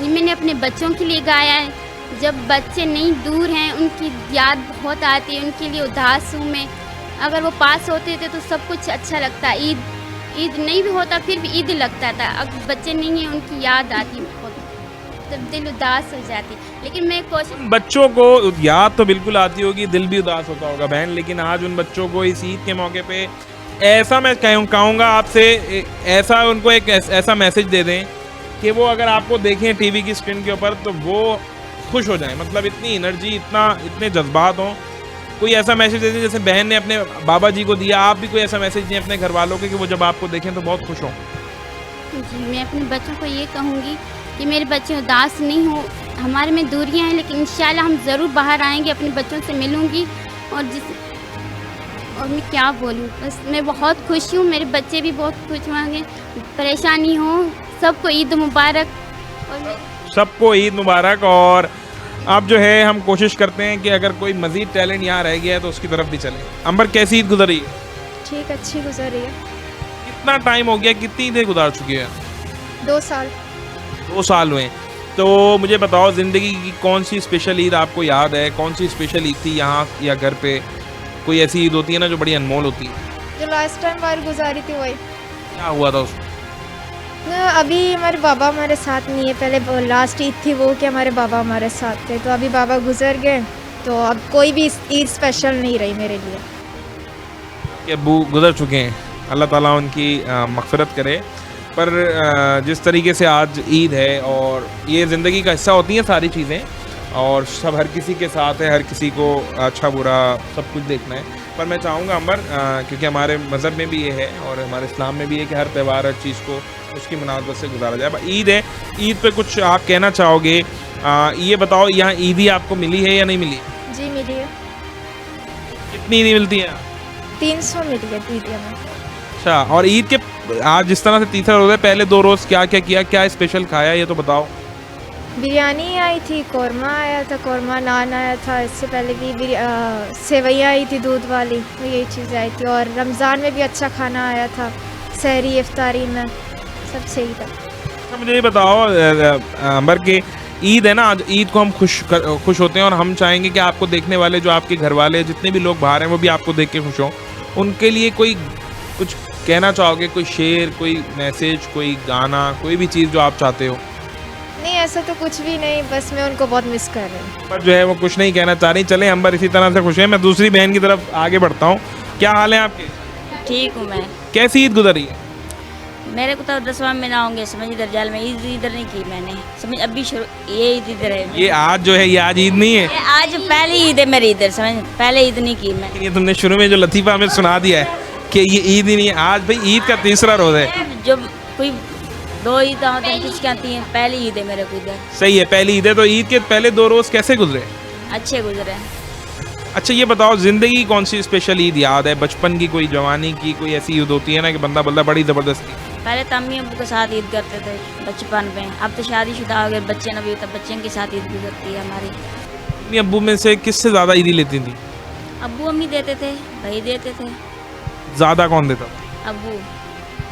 ये मैंने अपने बच्चों के लिए गाया है। जब बच्चे नहीं दूर हैं उनकी याद बहुत आती है, उनके लिए उदास हूँ मैं। अगर वो पास होते थे तो सब कुछ अच्छा लगता। ईद नहीं भी होता फिर भी ईद लगता था। अब बच्चे नहीं हैं उनकी याद आती बहुत, तब दिल उदास हो जाती। लेकिन मैं कोशिश, बच्चों को याद तो बिल्कुल आती होगी, दिल भी उदास होता होगा बहन, लेकिन आज उन बच्चों को इस ईद के मौके पे ऐसा मैं कहूँगा आपसे, ऐसा उनको एक ऐसा मैसेज दे दें कि वो अगर आपको देखें टीवी की स्क्रीन के ऊपर तो वो खुश हो जाएं। मतलब इतनी एनर्जी, इतने जज्बात हों। कोई ऐसा मैसेज दे दें जैसे बहन ने अपने बाबा जी को दिया, आप भी कोई ऐसा मैसेज दें अपने घर वालों के कि वो जब आपको देखें तो बहुत खुश हों। जी मैं अपने बच्चों को ये कहूँगी कि मेरे बच्चे उदास नहीं हो। हमारे में दूरियां हैं लेकिन इंशाल्लाह हम ज़रूर बाहर आएंगे, अपने बच्चों से मिलूंगी। और मैं क्या बोलूँ, बस मैं बहुत खुश हूँ, मेरे बच्चे भी बहुत खुश होंगे। परेशानी हो, सबको ईद मुबारक। और सबको ईद मुबारक। और अब जो है हम कोशिश करते हैं कि अगर कोई मज़ीद टैलेंट यहाँ रह गया है तो उसकी तरफ भी चलें। अंबर कैसी ईद गुजरी है? ठीक, अच्छी गुजरी है। कितना टाइम हो गया, कितनी ईदें गुजार चुकी है? 2 साल। 2 साल हुए। तो मुझे बताओ ज़िंदगी की कौन सी स्पेशल ईद आपको याद है? कौन सी स्पेशल ईद थी यहाँ या घर पे? कोई ऐसी ईद होती है ना जो बड़ी अनमोल होती है? जो लास्ट टाइम बार गुजारी थी वही। क्या हुआ था उसमें? अभी हमारे बाबा हमारे साथ नहीं है। पहले लास्ट ईद थी वो कि हमारे बाबा हमारे साथ थे, तो अभी बाबा गुजर गए तो अब कोई भी ईद स्पेशल नहीं रही मेरे लिए। अब्बू गुजर चुके हैं, अल्लाह ताला उनकी मग़फ़िरत करे। पर जिस तरीके से आज ईद है और ये ज़िंदगी का हिस्सा होती हैं सारी चीज़ें, और सब हर किसी के साथ है, हर किसी को अच्छा बुरा सब कुछ देखना है। पर मैं चाहूँगा अंबर, क्योंकि हमारे मज़हब में भी ये है और हमारे इस्लाम में भी है कि हर त्यौहार, हर चीज़ को उसकी मुनासबत से गुजारा जाए। ईद है, ईद पे कुछ आप कहना चाहोगे? ये बताओ, यहाँ ईदी आपको मिली है या नहीं मिली? जी मिली है। कितनी ईदी मिलती है? 300 मिली है ईदिया में। अच्छा, और ईद के आज जिस तरह से तीसरा रोज़ है, पहले 2 रोज़ क्या क्या किया, क्या स्पेशल खाया, ये तो बताओ। बिरयानी आई थी, कौरमा आया था, कौरमा नान आया था। इससे पहले भी सेवैयाँ आई थी दूध वाली, तो यही चीज़ें आई थी। और रमज़ान में भी अच्छा खाना आया था, सहरी इफ्तारी में सब सही था। अच्छा, मुझे ये बताओ अंबर के ईद है ना, आज ईद को हम खुश होते हैं और हम चाहेंगे कि आपको देखने वाले जो आपके घर वाले जितने भी लोग बाहर हैं वो भी आपको देख के खुश हों। उनके लिए कोई कुछ कहना चाहोगे? कोई शेर, कोई मैसेज, कोई गाना, कोई भी चीज़ जो आप चाहते हो? नहीं, ऐसा तो कुछ भी नहीं, बस मैं उनको बहुत मिस कर रही हूँ। पर जो है वो कुछ नहीं कहना चाह रही। चले अंबर इसी तरह से खुश है। मैं दूसरी बहन की तरफ आगे बढ़ता हूँ। क्या हाल है आपके? ठीक हूँ मैं। कैसी ईद गुजरी है? मेरे को तो 10वां महीना होंगे, समझ इधर जाल में ईद इधर नहीं की मैंने, समझ अभी शुरू ये ईद इधर है। ये आज जो है ये आज ईद नहीं है, ये आज पहली ईद है मेरी इधर, समझ पहले ईद नहीं की मैंने। ये तुमने शुरू में जो लतीफ़ा हमें सुना दिया है कि ये ईद ही नहीं है। आज भाई ईद का तीसरा रोज़ है। जो कोई 2 ईद होती हैं किसकी आती हैं, पहली ईद है मेरे को इधर। सही है, पहली ईद है। तो ईद के पहले 2 रोज़ कैसे गुजरे? अच्छे गुजरे। अच्छा, ये बताओ ज़िंदगी की कौन सी स्पेशल ईद याद है? बचपन की, कोई जवानी की, कोई ऐसी ईद होती है ना कि बंदा बड़ी ज़बरदस्ती। पहले तो अम्मी अब्बू के साथ ईद करते थे बचपन में, अब तो शादीशुदा हो गए, बच्चे न भी, तब बच्चों के साथ ईद गुजरती है हमारी। अम्मी अब्बू में से किससे ज़्यादा ईदी लेती थी? अब्बू अम्मी देते थे, भाई देते थे। ज़्यादा कौन देता था? अब्बू।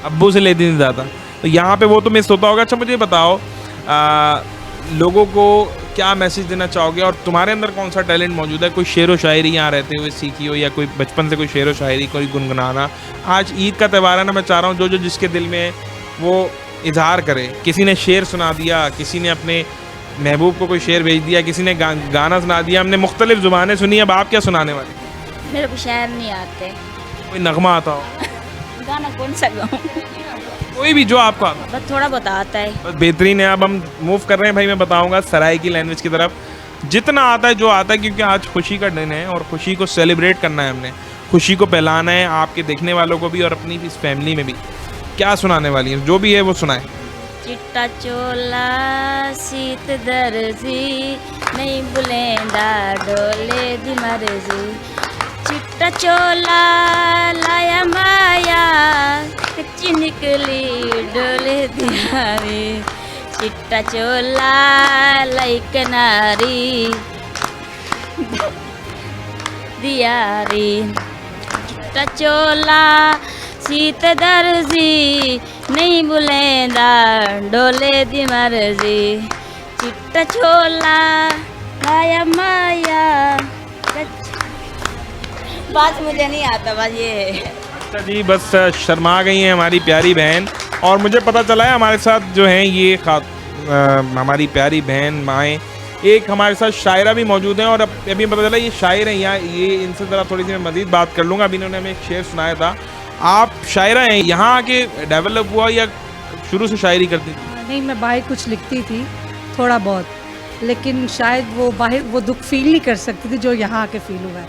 अब्बू से लेती थी ज़्यादा, तो यहाँ पे वो तो मिस होता होगा। अच्छा, मुझे बताओ लोगों को क्या मैसेज देना चाहोगे और तुम्हारे अंदर कौन सा टैलेंट मौजूद है? कोई शेर व शायरी यहाँ रहते हुए सीखी हो या कोई बचपन से कोई शेर व शायरी, कोई गुनगुनाना? आज ईद का त्यौहार है ना, मैं चाह रहा हूँ जो जिसके दिल में है वो इजहार करे। किसी ने शेर सुना दिया, किसी ने अपने महबूब को कोई शेर भेज दिया, किसी ने गाना सुना दिया। हमने मुख्तलिफ ज़ुबानें सुनी, अब आप क्या सुनाने वाले? मेरे को शायर नहीं आते। कोई नगमा आता हो? गाना कौन सा गाऊं? कोई भी जो आपको आता। बस थोड़ा बहुत आता है। बस बेहतरीन है। अब हम मूव कर रहे हैं भाई, मैं बताऊंगा सराय की लैंग्वेज की तरफ। जितना आता है जो आता है, क्योंकि आज खुशी का दिन है और खुशी को सेलिब्रेट करना है हमने, खुशी को फैलाना है आपके देखने वालों को भी और अपनी इस फैमिली में भी। क्या सुनाने वाली है, जो भी है वो सुनाए। चिट्टा चोला सीत दर्जी नहीं बुलेंदा डोले दी मर्जी, चिट्टा चोला लाया माया कच्ची निकली डोले दियारी, चिट्टा चोला लाई कनारी दियारी, चिट्टा चोला सीत दर्जी नहीं बुलेंदा डोले दी मर्जी, चिट्टा चोला लाया माया। बात मुझे नहीं आता, बस ये है। अच्छा जी, बस शर्मा गई हैं हमारी प्यारी बहन। और मुझे पता चला है हमारे साथ जो हैं ये हमारी प्यारी बहन माएँ, एक हमारे साथ शायरा भी मौजूद हैं। और अभी पता चला ये शायर हैं, यहाँ ये इनसे ज़रा थोड़ी सी मैं मज़ीद बात कर लूँगा। अभी इन्होंने हमें एक शेर सुनाया था। आप शायरा हैं, यहाँ आके डेवलप हुआ या शुरू से शायरी करती थी? नहीं, मैं बाहर कुछ लिखती थी थोड़ा बहुत, लेकिन शायद वो बाहर वो दुख फील नहीं कर सकती थी जो यहाँ आके फील हुआ है।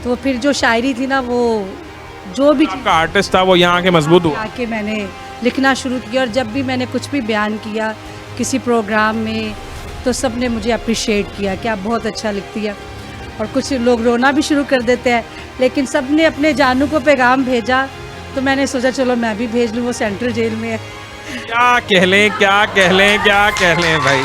तो फिर जो शायरी थी ना, वो जो भी आपका आर्टिस्ट था वो यहाँ आके मजबूत हुआ। आके मैंने लिखना शुरू किया, और जब भी मैंने कुछ भी बयान किया किसी प्रोग्राम में तो सब ने मुझे अप्रिशिएट किया कि आप बहुत अच्छा लिखती है। और कुछ लोग रोना भी शुरू कर देते हैं, लेकिन सब ने अपने जानू को पैगाम भेजा, तो मैंने सोचा चलो मैं भी भेज लूँ। वो सेंट्रल जेल में है। क्या कह लें, क्या कह लें, क्या कह लें भाई,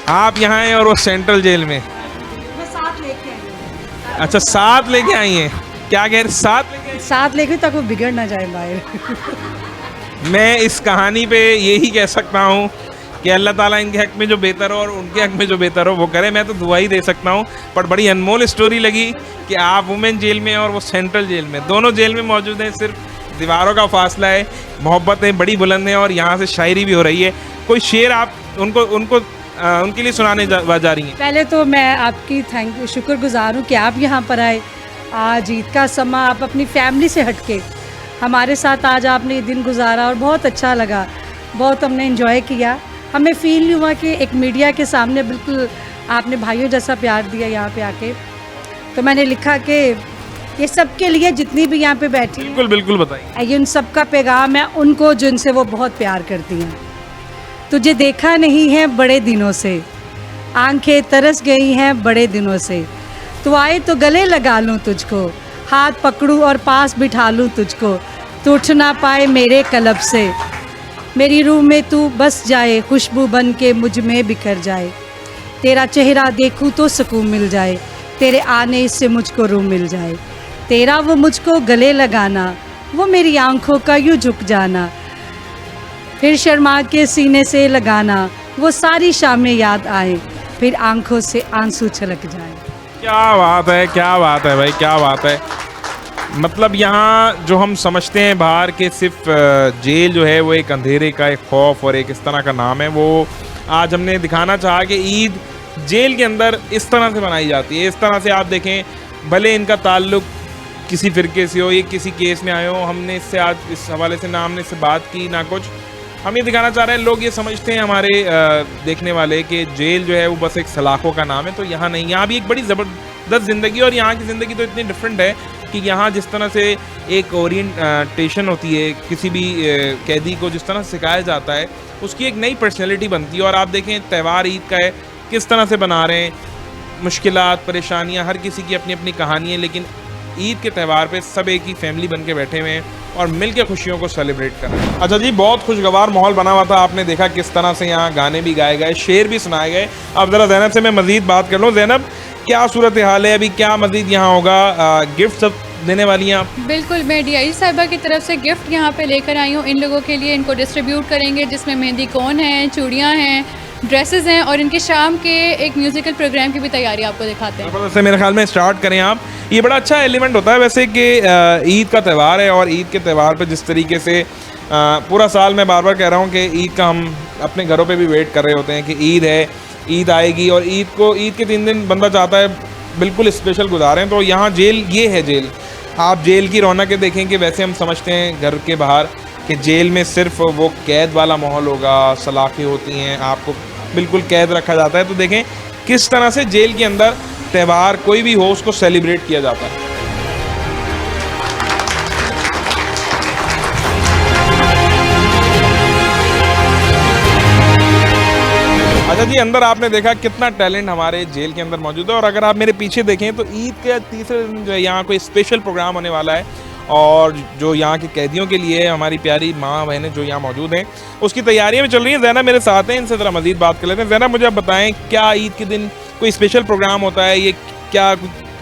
आप यहाँ हैं और वो सेंट्रल जेल में। मैं साथ लेके आई। अच्छा, साथ लेके आई हैं? क्या कह रहे, साथ लेके तक वो बिगड़ ना जाए बाहर। मैं इस कहानी पे यही कह सकता हूँ कि अल्लाह ताला इनके हक में जो बेहतर हो और उनके हक में जो बेहतर हो वो करे। मैं तो दुआ ही दे सकता हूँ। पर बड़ी अनमोल स्टोरी लगी कि आप वुमेन जेल में और वो सेंट्रल जेल में, दोनों जेल में मौजूद हैं, सिर्फ दीवारों का फासला है, मोहब्बतें बड़ी बुलंद हैं और यहाँ से शायरी भी हो रही है। कोई शेर आप उनके लिए सुनाने जा रही हैं? पहले तो मैं आपकी शुक्रगुजार हूँ कि आप यहाँ पर आए। आज ईद का समा आप अपनी फैमिली से हटके हमारे साथ आज आपने ये दिन गुजारा और बहुत अच्छा लगा, बहुत हमने एंजॉय किया। हमें फील नहीं हुआ कि एक मीडिया के सामने बिल्कुल आपने भाइयों जैसा प्यार दिया यहाँ पे आके। तो मैंने लिखा कि ये सबके लिए जितनी भी यहाँ पे बैठी, बिल्कुल बिल्कुल बताइए। ये उन सबका पैगाम है उनको जिनसे वो बहुत प्यार करती हैं। तुझे देखा नहीं है बड़े दिनों से, आंखें तरस गई हैं बड़े दिनों से, तू आए तो गले लगा लूँ तुझको, हाथ पकड़ूँ और पास बिठा लूँ तुझको, तू उठ ना पाए मेरे कलब से, मेरी रूह में तू बस जाए, खुशबू बन के मुझ में बिखर जाए, तेरा चेहरा देखूँ तो सुकून मिल जाए, तेरे आने से मुझको रूह मिल जाए, तेरा वो मुझको गले लगाना, वो मेरी आंखों का यूँ झुक जाना, फिर शर्मा के सीने से लगाना, वो सारी शामें याद आए, फिर आंखों से आंसू छलक जाए। क्या बात है, क्या बात है भाई, क्या बात है। मतलब यहाँ जो हम समझते हैं बाहर के सिर्फ जेल जो है वो एक अंधेरे का, एक खौफ और एक इस तरह का नाम है, वो आज हमने दिखाना चाहा कि ईद जेल के अंदर इस तरह से मनाई जाती है। इस तरह से आप देखें, भले इनका ताल्लुक किसी फ़िरके से हो, ये किसी केस में आए हो, हमने इससे आज इस हवाले से ना हमने इससे बात की ना कुछ। हम ये दिखाना चाह रहे हैं, लोग ये समझते हैं हमारे देखने वाले कि जेल जो है वो बस एक सलाखों का नाम है, तो यहाँ नहीं, यहाँ भी एक बड़ी ज़बरदस्त ज़िंदगी। और यहाँ की ज़िंदगी तो इतनी डिफरेंट है कि यहाँ जिस तरह से एक ओरिएंटेशन होती है किसी भी कैदी को, जिस तरह से सिखाया जाता है, उसकी एक नई पर्सनैलिटी बनती है। और आप देखें त्यौहार ईद का है, किस तरह से बना रहे हैं, मुश्किलात, परेशानियाँ, हर किसी की अपनी अपनी कहानी है, लेकिन ईद के त्यौहार पे सब एक ही फैमिली बन के बैठे हुए हैं और मिल के खुशियों को सेलिब्रेट कर रहे हैं। अच्छा जी, बहुत खुशगवार माहौल बना हुआ था। आपने देखा किस तरह से यहाँ गाने भी गाए गए, शेर भी सुनाए गए। अब ज़रा ज़ैनब से मैं मज़ीद बात कर लूँ। ज़ैनब, क्या सूरत हाल है अभी, क्या मज़ीद यहाँ होगा, गिफ्ट सब देने वाली हैं आप? बिल्कुल, मैं DIG साहिबा की तरफ से गिफ्ट यहाँ पे लेकर आई हूँ इन लोगों के लिए। इनको डिस्ट्रीब्यूट करेंगे, जिसमें मेहंदी कोन है, चूड़ियाँ हैं, ड्रेसेस हैं, और इनके शाम के एक म्यूज़िकल प्रोग्राम की भी तैयारी आपको दिखाते हैं। वैसे मेरे ख्याल में स्टार्ट करें आप। ये बड़ा अच्छा एलिमेंट होता है वैसे कि ईद का त्यौहार है, और ईद के त्यौहार पे जिस तरीके से पूरा साल मैं बार बार कह रहा हूँ कि ईद का हम अपने घरों पे भी वेट कर रहे होते हैं कि ईद है, ईद आएगी, और ईद के 3 दिन बंदा चाहता है बिल्कुल स्पेशल गुजारें। तो यहाँ जेल, ये है जेल। आप जेल की रौनकें देखें कि वैसे हम समझते हैं घर के बाहर कि जेल में सिर्फ वो कैद वाला माहौल होगा, सलाखें होती हैं, आपको बिल्कुल कैद रखा जाता है। तो देखें किस तरह से जेल के अंदर त्यौहार कोई भी हो उसको सेलिब्रेट किया जाता है। अच्छा जी, अंदर आपने देखा कितना टैलेंट हमारे जेल के अंदर मौजूद है। और अगर आप मेरे पीछे देखें तो ईद के तीसरे दिन जो है यहाँ कोई स्पेशल प्रोग्राम होने वाला है और जो यहाँ के कैदियों के लिए हमारी प्यारी माँ बहनें जो यहाँ मौजूद हैं उसकी तैयारियाँ भी चल रही हैं। ज़ैनब मेरे साथ हैं, इनसे ज़रा मज़ीद बात कर लेते हैं। ज़ैनब मुझे आप बताएं, क्या ईद के दिन कोई स्पेशल प्रोग्राम होता है? ये क्या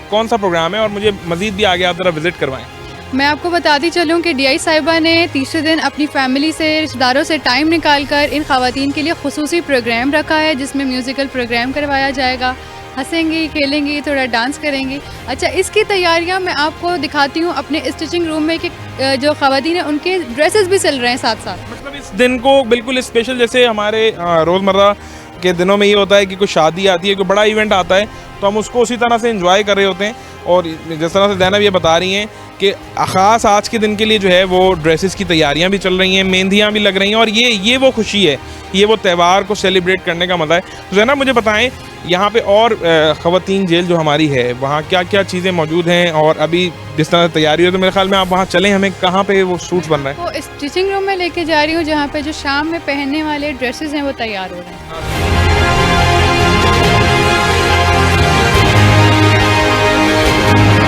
कौन सा प्रोग्राम है और मुझे मज़ीद भी आगे आप ज़रा विज़िट करवाएँ। मैं आपको बताती चलूँ कि DI साहिबा ने तीसरे दिन अपनी फैमिली से, रिश्तेदारों से टाइम निकाल कर इन ख़वातीन के लिए खुसूसी प्रोग्राम रखा है जिसमें म्यूज़िकल प्रोग्राम करवाया जाएगा। हंसेंगी, खेलेंगी, थोड़ा डांस करेंगी। अच्छा, इसकी तैयारियां मैं आपको दिखाती हूँ अपने स्टिचिंग रूम में कि जो ख़वातीन हैं उनके ड्रेसेस भी सिल रहे हैं साथ साथ। मतलब इस दिन को बिल्कुल स्पेशल, जैसे हमारे रोज़मर्रा के दिनों में ये होता है कि कोई शादी आती है, कोई बड़ा इवेंट आता है तो हम उसको उसी तरह से एंजॉय कर रहे होते हैं। और जिस तरह से ज़ैनब ये बता रही हैं कि ख़ास आज के दिन के लिए जो है वो ड्रेसेस की तैयारियां भी चल रही हैं, मेहंदियां भी लग रही हैं और ये वो खुशी है, ये वो त्यौहार को सेलिब्रेट करने का मज़ा है। तो ज़ैनब मुझे बताएं, यहाँ पे और ख़वातीन जेल जो हमारी है वहाँ क्या क्या चीज़ें मौजूद हैं और अभी जिस तरह तैयारी हो तो मेरे ख्याल में आप वहाँ चलें, हमें कहाँ पे वो सूट्स बन रहे हैं? वो स्टिचिंग रूम में लेके जा रही हूँ जहाँ पे जो शाम में पहनने वाले ड्रेसेस हैं वो तैयार हो रहे हैं।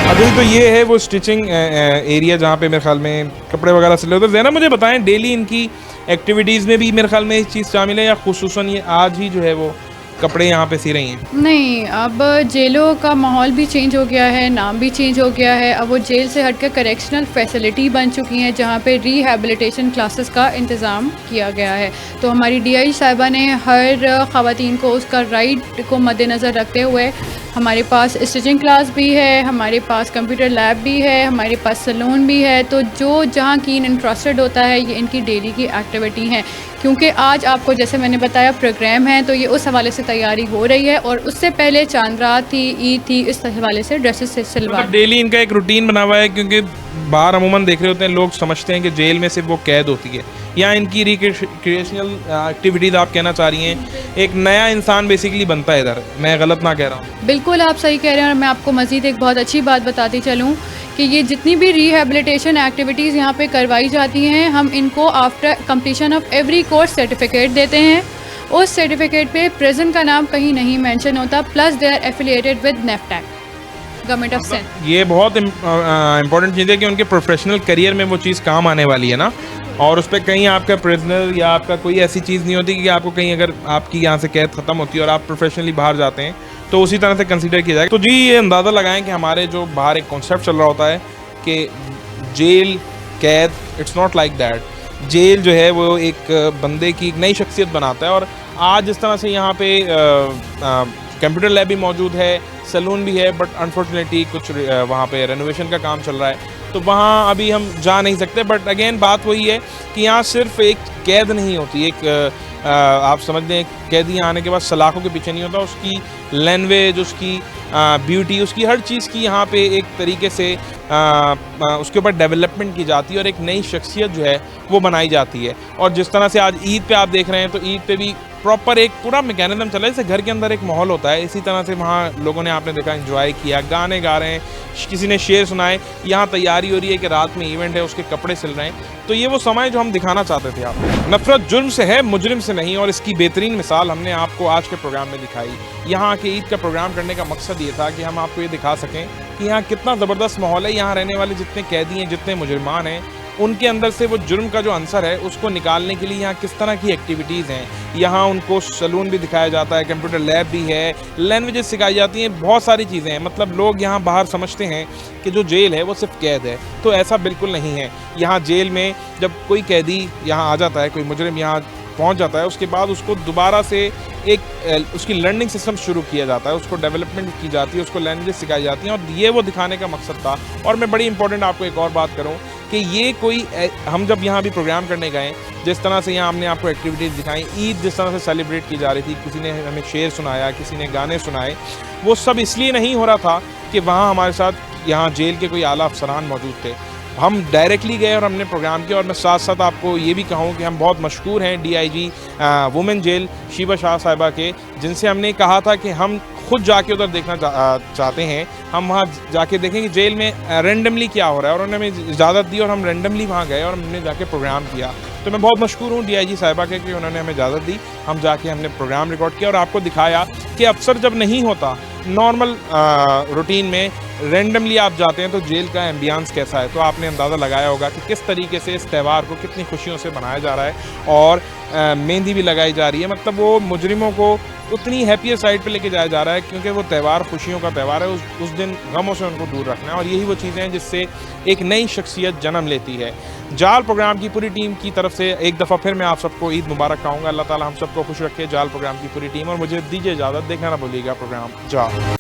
अभी तो ये है वो स्टिचिंग एरिया जहाँ पे मेरे ख्याल में कपड़े वगैरह सिले होते हैं। ज़ैनब मुझे बताएं, डेली इनकी एक्टिविटीज़ में भी मेरे ख्याल में ये चीज़ शामिल है या खुसूसन ये आज ही जो है वो कपड़े यहाँ पे सी रही हैं? नहीं, अब जेलों का माहौल भी चेंज हो गया है, नाम भी चेंज हो गया है। अब वो जेल से हटकर करेक्शनल फैसिलिटी बन चुकी हैं जहाँ पे रिहैबिलिटेशन क्लासेस का इंतज़ाम किया गया है। तो हमारी DI साहिबा ने हर ख़वातीन को उसका राइट को मद्देनज़र रखते हुए हमारे पास स्टिचिंग क्लास भी है, हमारे पास कंप्यूटर लैब भी है, हमारे पास सैलून भी है। तो जो जहाँ कीन इंटरेस्टेड होता है ये इनकी डेली की एक्टिविटी हैं। क्योंकि आज आपको जैसे मैंने बताया प्रोग्राम है तो ये उस हवाले से तैयारी हो रही है और उससे पहले चांद रात थी, ईद थी, इस हवाले से ड्रेसेस से सिलवा। डेली इनका एक रूटीन बना हुआ है क्योंकि बाहर अमूमन देख रहे होते हैं लोग समझते हैं कि जेल में सिर्फ वो कैद होती है, या इनकी रिक्रिएशनल एक्टिविटीज़ आप कहना चाह रही हैं, एक नया इंसान बेसिकली बनता है इधर। मैं गलत ना कह रहा हूँ? बिल्कुल आप सही कह रहे हैं। और मैं आपको मज़ीद एक बहुत अच्छी बात बताती चलूँ कि ये जितनी भी रिहैबिलिटेशन एक्टिविटीज़ यहाँ पे करवाई जाती हैं हम इनको after completion of every course certificate देते हैं। उस सर्टिफिकेट पे प्रिजन का नाम कहीं नहीं मेंशन होता, plus they are affiliated with NAVTTC, government of Sindh. ये बहुत इंपॉर्टेंट चीज़ है कि उनके प्रोफेशनल करियर में वो चीज़ काम आने वाली है ना, और उस पर कहीं आपका प्रिजनर या आपका कोई ऐसी चीज़ नहीं होती कि आपको कहीं अगर आपकी यहाँ से कैद ख़त्म होती है और आप प्रोफेशनली बाहर जाते हैं तो उसी तरह से कंसीडर किया जाएगा। तो जी ये अंदाज़ा लगाएं कि हमारे जो बाहर एक कॉन्सेप्ट चल रहा होता है कि जेल कैद, it's not like that. Jail जो है वो एक बंदे की एक नई शख्सियत बनाता है। और आज जिस तरह से यहाँ पे कंप्यूटर लैब भी मौजूद है, सैलून भी है, बट अनफॉर्चुनेटली कुछ वहाँ पे रेनोवेशन का काम चल रहा है तो वहाँ अभी हम जा नहीं सकते। बट अगेन बात वही है कि यहाँ सिर्फ एक कैद नहीं होती, एक आप समझ लें कैदी आने के बाद सलाखों के पीछे नहीं होता, उसकी लैंग्वेज, उसकी ब्यूटी, उसकी हर चीज़ की यहाँ पे एक तरीके से उसके ऊपर डेवलपमेंट की जाती है और एक नई शख्सियत जो है वो बनाई जाती है। और जिस तरह से आज ईद पे आप देख रहे हैं तो ईद पे भी प्रॉपर एक पूरा मैकेनिज्म चला है, जैसे घर के अंदर एक माहौल होता है, इसी तरह से वहाँ लोगों ने आपने देखा एंजॉय किया, गाने गा रहे हैं, किसी ने शेर सुनाए, यहाँ तैयारी हो रही है कि रात में इवेंट है, उसके कपड़े सिल रहे हैं। तो ये वो समय जो हम दिखाना चाहते थे आपको। नफरत जुर्म से है, मुजरिम से नहीं, और इसकी बेहतरीन मिसाल हमने आपको आज के प्रोग्राम में दिखाई। यहाँ के ईद का प्रोग्राम करने का मकसद ये था कि हम आपको ये दिखा सकें कि यहाँ कितना ज़बरदस्त माहौल है। यहाँ रहने वाले जितने कैदी हैं, जितने मुजरिमान हैं, उनके अंदर से वो जुर्म का जो अंसर है उसको निकालने के लिए यहाँ किस तरह की एक्टिविटीज़ हैं। यहाँ उनको सैलून भी दिखाया जाता है, कंप्यूटर लैब भी है, लैंग्वेजेस सिखाई जाती हैं, बहुत सारी चीज़ें हैं। मतलब लोग यहाँ बाहर समझते हैं कि जो जेल है वो सिर्फ कैद है, तो ऐसा बिल्कुल नहीं है। यहाँ जेल में जब कोई कैदी यहाँ आ जाता है, कोई मुजरिम यहाँ पहुँच जाता है, उसके बाद उसको दोबारा से एक उसकी लर्निंग सिस्टम शुरू किया जाता है, उसको डेवलपमेंट की जाती है, उसको लैंग्वेज सिखाई जाती हैं, और ये वो दिखाने का मकसद था। और मैं बड़ी इंपॉर्टेंट आपको एक और बात करूँ कि ये कोई हम जब यहाँ भी प्रोग्राम करने गए, जिस तरह से यहाँ हमने आपको एक्टिविटीज़ दिखाई, ईद जिस तरह से सेलिब्रेट की जा रही थी, किसी ने हमें शेर सुनाया, किसी ने गाने सुनाए, वो सब इसलिए नहीं हो रहा था कि वहाँ हमारे साथ यहाँ जेल के कोई आला अफसरान मौजूद थे। हम डायरेक्टली गए और हमने प्रोग्राम किया। और मैं साथ साथ आपको ये भी कहूँ कि हम बहुत मशहूर हैं DIG women jail Sheeba Shah साहिबा के, जिनसे हमने कहा था कि हम खुद जाके उधर देखना चाहते हैं, हम वहाँ जाके देखेंगे जेल में रेंडमली क्या हो रहा है। और उन्होंने हमें इजाज़त दी और हम रेंडमली वहाँ गए और हमने जाके प्रोग्राम किया। तो मैं बहुत मशहूर हूँ DIG साहिबा के कि उन्होंने हमें इजाज़त दी, हम जाके हमने प्रोग्राम रिकॉर्ड किया और आपको दिखाया कि अक्सर जब नहीं होता नॉर्मल रूटीन में रेंडमली आप जाते हैं तो जेल का एम्बियंस कैसा है। तो आपने अंदाज़ा लगाया होगा कि किस तरीके से इस त्यौहार को कितनी खुशियों से मनाया जा रहा है और मेहंदी भी लगाई जा रही है। मतलब वो मुजरिमों को उतनी हैप्पियर साइड पे लेके जाया जा रहा है, क्योंकि वो त्यौहार खुशियों का त्यौहार है। उस दिन गमों से उनको दूर रखना है और यही वो चीज़ें हैं जिससे एक नई शख्सियत जन्म लेती है। जाल प्रोग्राम की पूरी टीम की तरफ से एक दफ़ा फिर मैं आप सबको ईद मुबारक कहूँगा। अल्लाह ताला हम सबको खुश रखे, जाल प्रोग्राम की पूरी टीम। और मुझे दीजिए इजाज़त, देखना ना भूलिएगा प्रोग्राम जाल।